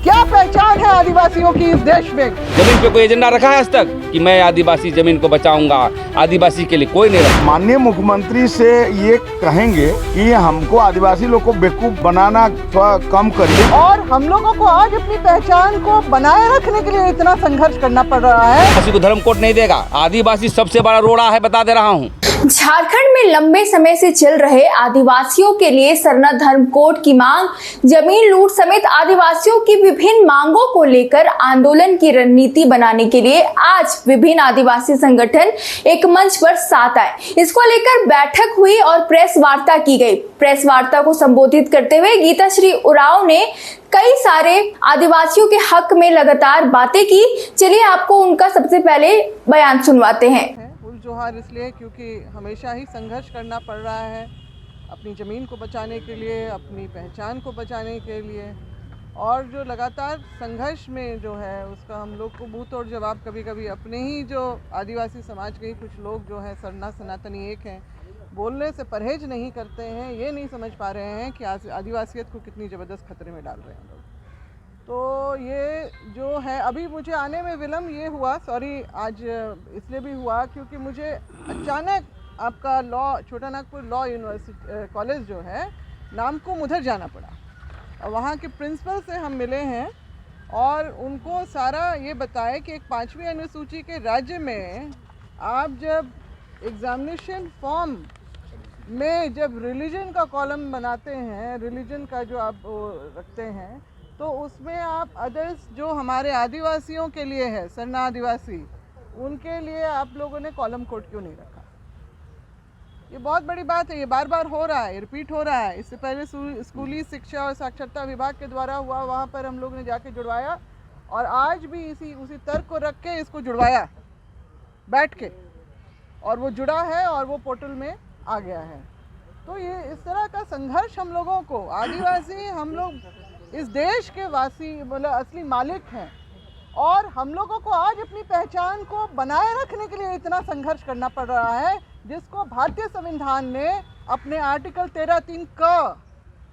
क्या पहचान है आदिवासियों की इस देश में? जमीन पे कोई एजेंडा रखा है आज तक कि मैं आदिवासी जमीन को बचाऊंगा? आदिवासी के लिए कोई नहीं रखा। माननीय मुख्यमंत्री से ये कहेंगे कि हमको आदिवासी लोग को बेवकूफ बनाना थोड़ा कम करिए। और हम लोगों को आज अपनी पहचान को बनाए रखने के लिए इतना संघर्ष करना पड़ रहा है। आदिवासी को धर्म कोड नहीं देगा। आदिवासी सबसे बड़ा रोड़ा है, बता दे रहा हूँ। झारखंड में लंबे समय से चल रहे आदिवासियों के लिए सरना धर्म कोड की मांग, जमीन लूट समेत आदिवासियों की विभिन्न मांगों को लेकर आंदोलन की रणनीति बनाने के लिए आज विभिन्न आदिवासी संगठन एक मंच पर साथ आए। इसको लेकर बैठक हुई और प्रेस वार्ता की गई। प्रेस वार्ता को संबोधित करते हुए गीताश्री उरांव ने कई सारे आदिवासियों के हक में लगातार बातें की। चलिए आपको उनका सबसे पहले बयान सुनवाते हैं। जोहार इसलिए क्योंकि हमेशा ही संघर्ष करना पड़ रहा है अपनी ज़मीन को बचाने के लिए, अपनी पहचान को बचाने के लिए। और जो लगातार संघर्ष में जो है उसका हम लोग को मुंह तोड़ जवाब कभी कभी अपने ही जो आदिवासी समाज के ही कुछ लोग जो है सरना सनातनी एक हैं, बोलने से परहेज नहीं करते हैं। ये नहीं समझ पा रहे हैं कि आदिवासियत को कितनी ज़बरदस्त खतरे में डाल रहे हैं लोग। तो ये जो है अभी मुझे आने में विलम्ब ये हुआ, सॉरी, आज इसलिए भी हुआ क्योंकि मुझे अचानक आपका छोटा नागपुर लॉ यूनिवर्सिटी कॉलेज जो है नामकुम उधर जाना पड़ा। और वहाँ के प्रिंसिपल से हम मिले हैं और उनको सारा ये बताया कि एक 5वीं अनुसूची के राज्य में आप जब एग्ज़ामिनेशन फॉर्म में जब रिलीजन का कॉलम बनाते हैं, रिलीजन का जो आप रखते हैं, तो उसमें आप अदर्स जो हमारे आदिवासियों के लिए है, सरना आदिवासी, उनके लिए आप लोगों ने कॉलम कोड क्यों नहीं रखा? ये बहुत बड़ी बात है। ये बार बार हो रहा है, रिपीट हो रहा है। इससे पहले स्कूली शिक्षा और साक्षरता विभाग के द्वारा हुआ, वहाँ पर हम लोग ने जाके जुड़वाया और आज भी उसी तर्क को रख के इसको जुड़वाया बैठ के, और वो जुड़ा है और वो पोर्टल में आ गया है। तो ये इस तरह का संघर्ष हम लोगों को, आदिवासी हम लोग इस देश के वासी मतलब असली मालिक हैं, और हम लोगों को आज अपनी पहचान को बनाए रखने के लिए इतना संघर्ष करना पड़ रहा है, जिसको भारतीय संविधान ने अपने आर्टिकल 13(3)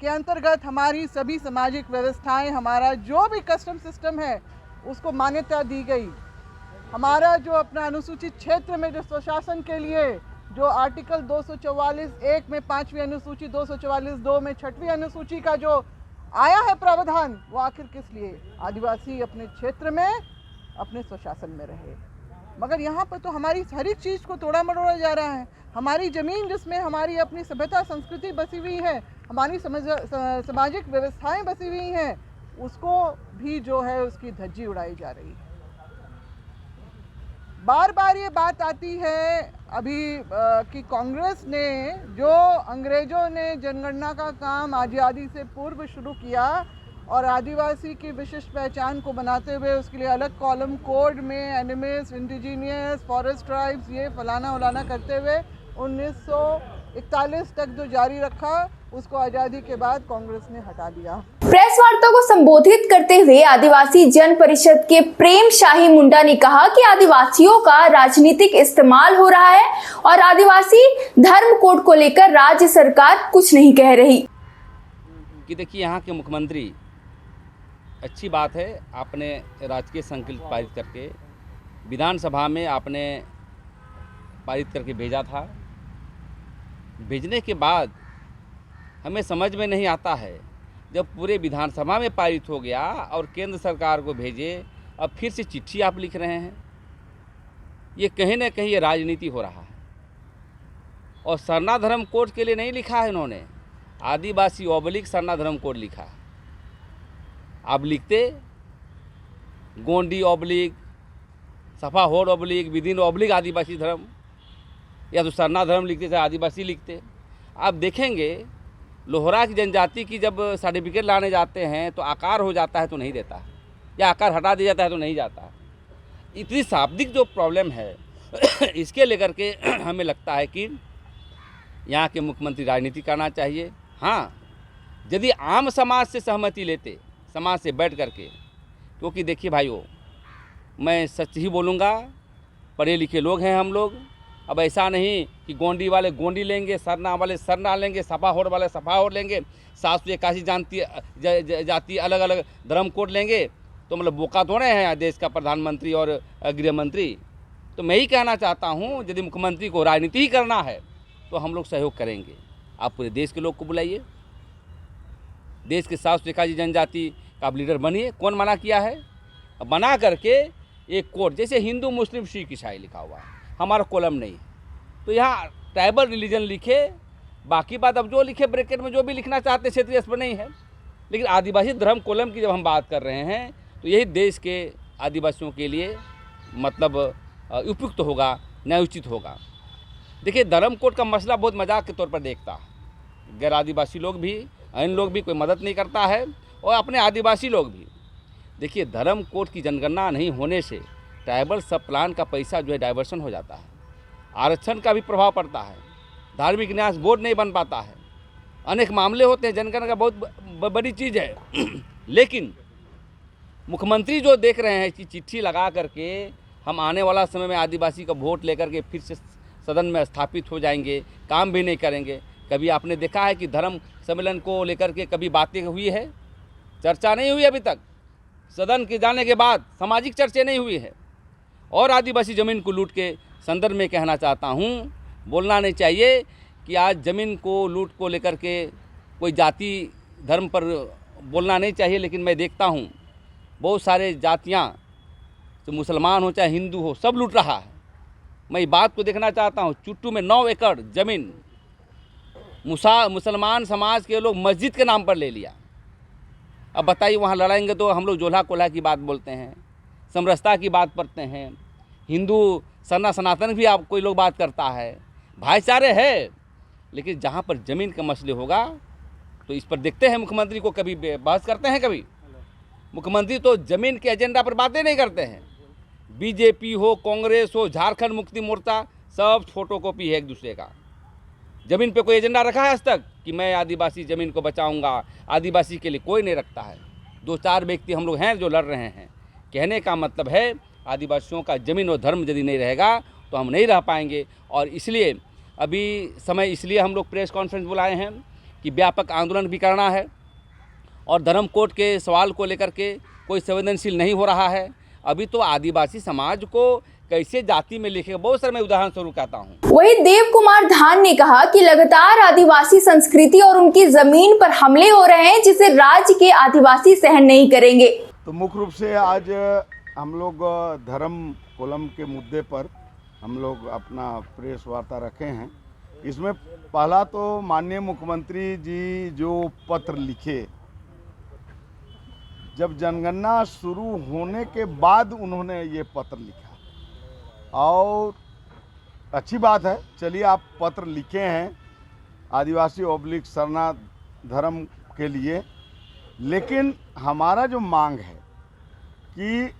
के अंतर्गत हमारी सभी सामाजिक व्यवस्थाएं, हमारा जो भी कस्टम सिस्टम है उसको मान्यता दी गई। हमारा जो अपना अनुसूचित क्षेत्र में जो स्वशासन के लिए जो आर्टिकल 244(1) में 5वीं अनुसूची, 244(2) में 6वीं अनुसूची का जो आया है प्रावधान, वो आखिर किस लिए? आदिवासी अपने क्षेत्र में अपने स्वशासन में रहे। मगर यहाँ पर तो हमारी हर एक चीज़ को तोड़ा मरोड़ा जा रहा है। हमारी ज़मीन जिसमें हमारी अपनी सभ्यता संस्कृति बसी हुई है, हमारी सामाजिक व्यवस्थाएं बसी हुई हैं, उसको भी जो है उसकी धज्जी उड़ाई जा रही है। बार बार ये बात आती है अभी कि कांग्रेस ने जो अंग्रेज़ों ने जनगणना का काम आज़ादी से पूर्व शुरू किया और आदिवासी की विशिष्ट पहचान को बनाते हुए उसके लिए अलग कॉलम कोड में एनिमल्स, इंडिजीनियस, फॉरेस्ट ट्राइब्स, ये फलाना उलाना करते हुए 1941 तक जो जारी रखा, उसको आज़ादी के बाद कांग्रेस ने हटा दिया। प्रेस वार्ता को संबोधित करते हुए आदिवासी जन परिषद के प्रेम शाही मुंडा ने कहा कि आदिवासियों का राजनीतिक इस्तेमाल हो रहा है और आदिवासी धर्म कोड को लेकर राज्य सरकार कुछ नहीं कह रही। कि देखिए, यहाँ के मुख्यमंत्री, अच्छी बात है, आपने राजकीय संकल्प पारित करके विधानसभा में आपने पारित करके भेजा था। भेजने के बाद हमें समझ में नहीं आता है, जब पूरे विधानसभा में पारित हो गया और केंद्र सरकार को भेजे, अब फिर से चिट्ठी आप लिख रहे हैं। ये कहीं ना कहीं ये राजनीति हो रहा है। और सरना धर्म कोड के लिए नहीं लिखा है इन्होंने, आदिवासी ऑब्लिक सरना धर्म कोड लिखा। आप लिखते गोंडी ऑब्लिक, सफा होड़ ऑब्लिक, विदिन ऑब्लिक आदिवासी धर्म, या तो सरना धर्म लिखते चाहे आदिवासी लिखते। आप देखेंगे लोहरा की जनजाति की जब सर्टिफिकेट लाने जाते हैं तो आकार हो जाता है तो नहीं देता, या आकार हटा दिया जाता है तो नहीं जाता। इतनी शाब्दिक जो प्रॉब्लम है इसके लेकर के हमें लगता है कि यहाँ के मुख्यमंत्री राजनीति करना चाहिए। हाँ, यदि आम समाज से सहमति लेते, समाज से बैठ करके, क्योंकि देखिए भाइयों, मैं सच ही बोलूँगा, पढ़े लिखे लोग हैं हम लोग, अब ऐसा नहीं कि गोंडी वाले गोंडी लेंगे, सरना वाले सरना लेंगे, सफाहोर वाले सफाहोर लेंगे, 781 जाति अलग अलग धर्म कोड लेंगे, तो मतलब बोका थोड़े हैं देश का प्रधानमंत्री और गृह मंत्री। तो मैं ही कहना चाहता हूँ, यदि मुख्यमंत्री को राजनीति ही करना है तो हम लोग सहयोग करेंगे। आप पूरे देश के लोग को बुलाइए, देश के 781 जनजाति का आप लीडर बनिए। कौन मना किया है? बना करके एक कोड, जैसे हिंदू मुस्लिम सिख ईसाई लिखा हुआ है, हमारा कॉलम नहीं है, तो यहाँ ट्राइबल रिलीजन लिखे, बाकी बात अब जो लिखे ब्रैकेट में जो भी लिखना चाहते क्षेत्रीय पर नहीं है, लेकिन आदिवासी धर्म कॉलम की जब हम बात कर रहे हैं तो यही देश के आदिवासियों के लिए मतलब उपयुक्त होगा, न्यायोचित होगा। देखिए, धर्म कोड का मसला बहुत मजाक के तौर पर देखता है, गैर आदिवासी लोग भी, इन लोग भी कोई मदद नहीं करता है, और अपने आदिवासी लोग भी। देखिए, धर्म कोड की जनगणना नहीं होने से ट्राइबल सब प्लान का पैसा जो है डाइवर्शन हो जाता है, आरक्षण का भी प्रभाव पड़ता है, धार्मिक न्यास बोर्ड नहीं बन पाता है, अनेक मामले होते हैं। जनगणना का बहुत बड़ी चीज़ है। लेकिन मुख्यमंत्री जो देख रहे हैं कि चिट्ठी लगा करके हम आने वाला समय में आदिवासी का वोट लेकर के फिर से सदन में स्थापित हो जाएंगे, काम भी नहीं करेंगे। कभी आपने देखा है कि धर्म सम्मेलन को लेकर के कभी बातें हुई है? चर्चा नहीं हुई अभी तक। सदन के जाने के बाद सामाजिक चर्चा नहीं हुई है। और आदिवासी ज़मीन को लूट के संदर्भ में कहना चाहता हूँ, बोलना नहीं चाहिए कि आज ज़मीन को लूट को लेकर के कोई जाति धर्म पर बोलना नहीं चाहिए। लेकिन मैं देखता हूँ बहुत सारे जातियाँ, चाहे मुसलमान हो चाहे हिंदू हो, सब लूट रहा है। मैं ये बात को देखना चाहता हूँ। चुट्टू में 9 एकड़ ज़मीन मुसलमान समाज के लोग मस्जिद के नाम पर ले लिया। अब बताइए, वहाँ लड़ाएंगे तो हम लोग जोल्हा कोल्हा की बात बोलते हैं, समरसता की बात करते हैं, हिंदू सरना सनातन भी आप कोई लोग बात करता है, भाईचारे है। लेकिन जहाँ पर ज़मीन के मसले होगा तो इस पर देखते हैं मुख्यमंत्री को कभी बहस करते हैं। कभी मुख्यमंत्री तो ज़मीन के एजेंडा पर बातें नहीं करते हैं। बीजेपी हो, कांग्रेस हो, झारखंड मुक्ति मोर्चा, सब फोटोकॉपी है एक दूसरे का। ज़मीन पे कोई एजेंडा रखा है आज तक कि मैं आदिवासी ज़मीन को बचाऊंगा? आदिवासी के लिए कोई नहीं रखता है। 2-4 व्यक्ति हम लोग हैं जो लड़ रहे हैं। कहने का मतलब है, आदिवासियों का ज़मीन और धर्म यदि नहीं रहेगा तो हम नहीं रह पाएंगे। और इसलिए अभी समय इसलिए हम लोग प्रेस कॉन्फ्रेंस बुलाए हैं कि व्यापक आंदोलन भी करना है। और धर्म कोड के सवाल को लेकर के कोई संवेदनशील नहीं हो रहा है। अभी तो आदिवासी समाज को कैसे जाति में लिखेगा, बहुत सारे मैं उदाहरण स्वरूप कहता हूँ। वही देव कुमार धान ने कहा कि लगातार आदिवासी संस्कृति और उनकी जमीन पर हमले हो रहे हैं, जिसे राज्य के आदिवासी सहन नहीं करेंगे। तो मुख्य रूप से आज हम लोग धर्म कॉलम के मुद्दे पर हम लोग अपना प्रेस वार्ता रखे हैं। इसमें पहला तो माननीय मुख्यमंत्री जी जो पत्र लिखे, जब जनगणना शुरू होने के बाद उन्होंने ये पत्र लिखा, और अच्छी बात है। चलिए, आप पत्र लिखे हैं आदिवासी / सरना धर्म के लिए, लेकिन हमारा जो मांग है कि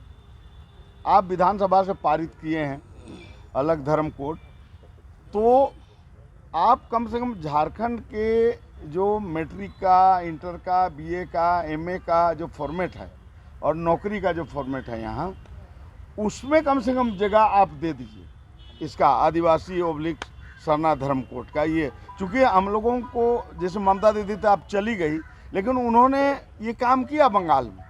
आप विधानसभा से पारित किए हैं अलग धर्म कोड, तो आप कम से कम झारखंड के जो मैट्रिक का, इंटर का, बीए का, एमए का जो फॉर्मेट है और नौकरी का जो फॉर्मेट है यहाँ, उसमें कम से कम जगह आप दे दीजिए इसका आदिवासी / सरना धर्म कोड का। ये चूँकि हम लोगों को, जैसे ममता दीदी तो आप चली गई, लेकिन उन्होंने ये काम किया बंगाल में।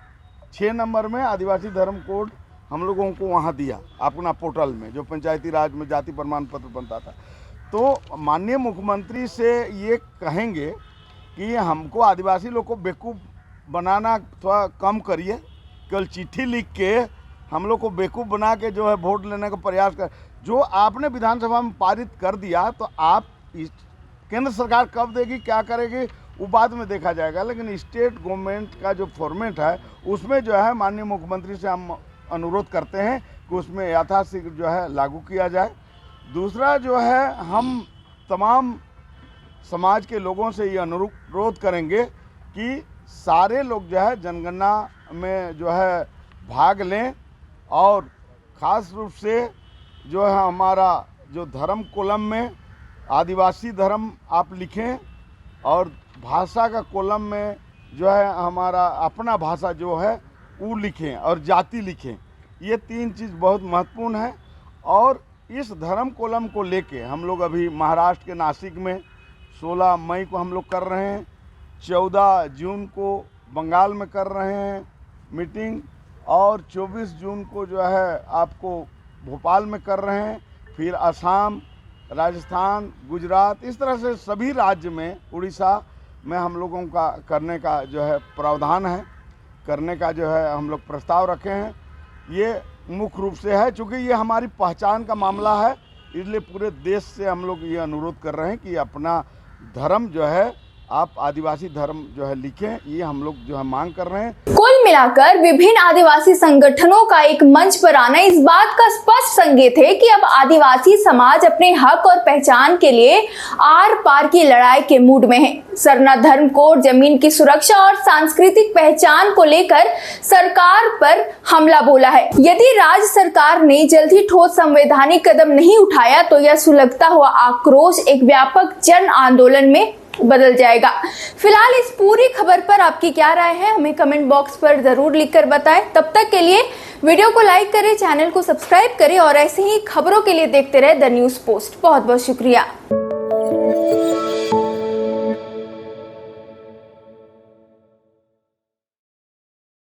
6 नंबर में आदिवासी धर्म कोड हम लोगों को वहाँ दिया अपना पोर्टल में, जो पंचायती राज में जाति प्रमाण पत्र बनता था। तो माननीय मुख्यमंत्री से ये कहेंगे कि हमको आदिवासी लोग को बेवकूफ़ बनाना थोड़ा कम करिए। केवल चिट्ठी लिख के हम लोग को बेवकूफ़ बना के जो है वोट लेने का प्रयास कर, जो आपने विधानसभा में पारित कर दिया, तो आप केंद्र सरकार कब देगी, क्या करेगी, वो बाद में देखा जाएगा। लेकिन स्टेट गवर्नमेंट का जो फॉर्मेट है उसमें जो है माननीय मुख्यमंत्री से हम अनुरोध करते हैं कि उसमें यथाशीघ्र जो है लागू किया जाए। दूसरा जो है, हम तमाम समाज के लोगों से ये अनुरोध करेंगे कि सारे लोग जो है जनगणना में जो है भाग लें, और ख़ास रूप से जो है हमारा जो धर्म कॉलम में आदिवासी धर्म आप लिखें, और भाषा का कॉलम में जो है हमारा अपना भाषा जो है वो लिखें, और जाति लिखें। ये 3 चीज़ बहुत महत्वपूर्ण है। और इस धर्म कोलम को लेके हम लोग अभी महाराष्ट्र के नासिक में 16 मई को हम लोग कर रहे हैं, 14 जून को बंगाल में कर रहे हैं मीटिंग, और 24 जून को जो है आपको भोपाल में कर रहे हैं, फिर असम, राजस्थान, गुजरात, इस तरह से सभी राज्य में, उड़ीसा में हम लोगों का करने का जो है प्रावधान है, करने का जो है हम लोग प्रस्ताव रखे हैं। ये मुख्य रूप से है, चूँकि ये हमारी पहचान का मामला है, इसलिए पूरे देश से हम लोग ये अनुरोध कर रहे हैं कि अपना धर्म जो है आप आदिवासी धर्म जो है लिखें, ये हम लोग जो है मांग कर रहे हैं। कुल मिलाकर विभिन्न आदिवासी संगठनों का एक मंच पर आना इस बात का स्पष्ट संकेत है कि अब आदिवासी समाज अपने हक और पहचान के लिए आर पार की लड़ाई के मूड में है। सरना धर्म कोड जमीन की सुरक्षा और सांस्कृतिक पहचान को लेकर सरकार पर हमला बोला है। यदि राज्य सरकार ने जल्द ही ठोस संवैधानिक कदम नहीं उठाया तो यह सुलगता हुआ आक्रोश एक व्यापक जन आंदोलन में बदल जाएगा। फिलहाल इस पूरी खबर पर आपकी क्या राय है, हमें कमेंट बॉक्स पर जरूर लिखकर बताएं। तब तक के लिए वीडियो को लाइक करें, चैनल को सब्सक्राइब करें और ऐसे ही खबरों के लिए देखते रहे द न्यूज़ पोस्ट। बहुत बहुत शुक्रिया।